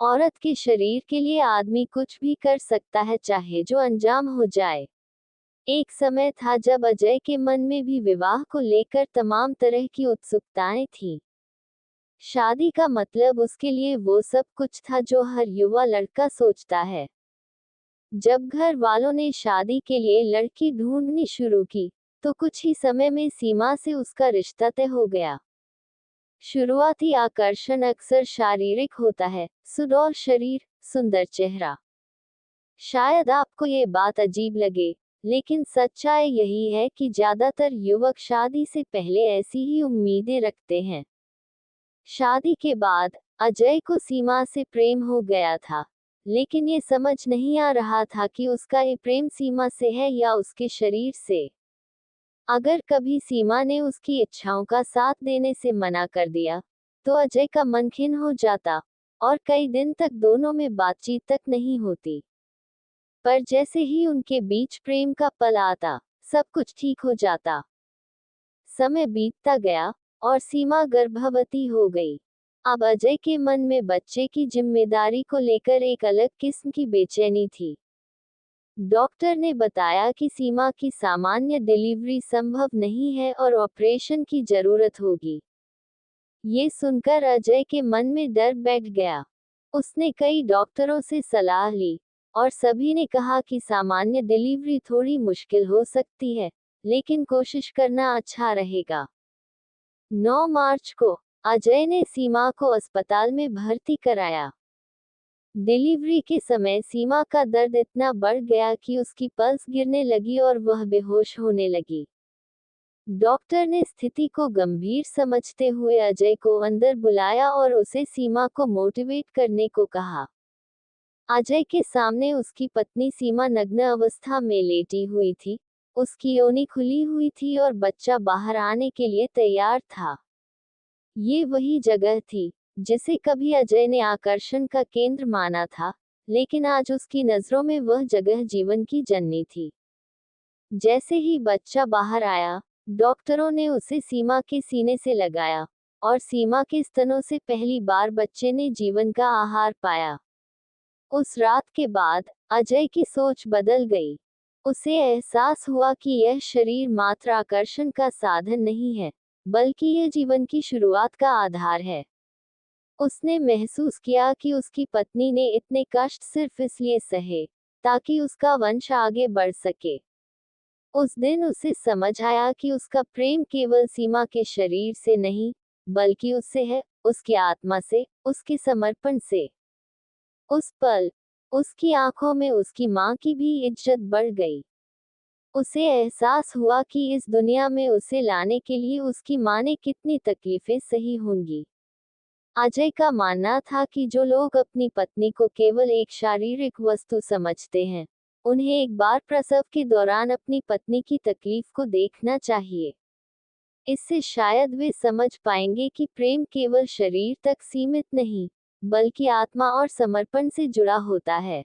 औरत के शरीर के लिए आदमी कुछ भी कर सकता है, चाहे जो अंजाम हो जाए। एक समय था जब अजय के मन में भी विवाह को लेकर तमाम तरह की उत्सुकताएं थीं। शादी का मतलब उसके लिए वो सब कुछ था जो हर युवा लड़का सोचता है। जब घर वालों ने शादी के लिए लड़की ढूंढनी शुरू की, तो कुछ ही समय में सीमा से उसका रिश्ता तय हो गया। शुरुआती आकर्षण अक्सर शारीरिक होता है, सुडौल शरीर, सुंदर चेहरा। शायद आपको ये बात अजीब लगे, लेकिन सच्चाई यही है कि ज्यादातर युवक शादी से पहले ऐसी ही उम्मीदें रखते हैं। शादी के बाद अजय को सीमा से प्रेम हो गया था, लेकिन ये समझ नहीं आ रहा था कि उसका ये प्रेम सीमा से है या उसके शरीर से। अगर कभी सीमा ने उसकी इच्छाओं का साथ देने से मना कर दिया, तो अजय का मन खिन्न हो जाता और कई दिन तक दोनों में बातचीत तक नहीं होती। पर जैसे ही उनके बीच प्रेम का पल आता, सब कुछ ठीक हो जाता। समय बीतता गया और सीमा गर्भवती हो गई। अब अजय के मन में बच्चे की जिम्मेदारी को लेकर एक अलग किस्म की बेचैनी थी। डॉक्टर ने बताया कि सीमा की सामान्य डिलीवरी संभव नहीं है और ऑपरेशन की जरूरत होगी। ये सुनकर अजय के मन में डर बैठ गया। उसने कई डॉक्टरों से सलाह ली और सभी ने कहा कि सामान्य डिलीवरी थोड़ी मुश्किल हो सकती है, लेकिन कोशिश करना अच्छा रहेगा। 9 मार्च को अजय ने सीमा को अस्पताल में भर्ती कराया। डिलीवरी के समय सीमा का दर्द इतना बढ़ गया कि उसकी पल्स गिरने लगी और वह बेहोश होने लगी। डॉक्टर ने स्थिति को गंभीर समझते हुए अजय को अंदर बुलाया और उसे सीमा को मोटिवेट करने को कहा। अजय के सामने उसकी पत्नी सीमा नग्न अवस्था में लेटी हुई थी। उसकी योनि खुली हुई थी और बच्चा बाहर आने के लिए तैयार था। ये वही जगह थी जिसे कभी अजय ने आकर्षण का केंद्र माना था, लेकिन आज उसकी नजरों में वह जगह जीवन की जननी थी। जैसे ही बच्चा बाहर आया, डॉक्टरों ने उसे सीमा के सीने से लगाया और सीमा के स्तनों से पहली बार बच्चे ने जीवन का आहार पाया। उस रात के बाद अजय की सोच बदल गई। उसे एहसास हुआ कि यह शरीर मात्र आकर्षण का साधन नहीं है, बल्कि यह जीवन की शुरुआत का आधार है। उसने महसूस किया कि उसकी पत्नी ने इतने कष्ट सिर्फ इसलिए सहे ताकि उसका वंश आगे बढ़ सके। उस दिन उसे समझ आया कि उसका प्रेम केवल सीमा के शरीर से नहीं, बल्कि उससे है, उसकी आत्मा से, उसके समर्पण से। उस पल उसकी आंखों में उसकी माँ की भी इज्जत बढ़ गई। उसे एहसास हुआ कि इस दुनिया में उसे लाने के लिए उसकी माँ ने कितनी तकलीफें सही होंगी। अजय का मानना था कि जो लोग अपनी पत्नी को केवल एक शारीरिक वस्तु समझते हैं, उन्हें एक बार प्रसव के दौरान अपनी पत्नी की तकलीफ को देखना चाहिए। इससे शायद वे समझ पाएंगे कि प्रेम केवल शरीर तक सीमित नहीं, बल्कि आत्मा और समर्पण से जुड़ा होता है।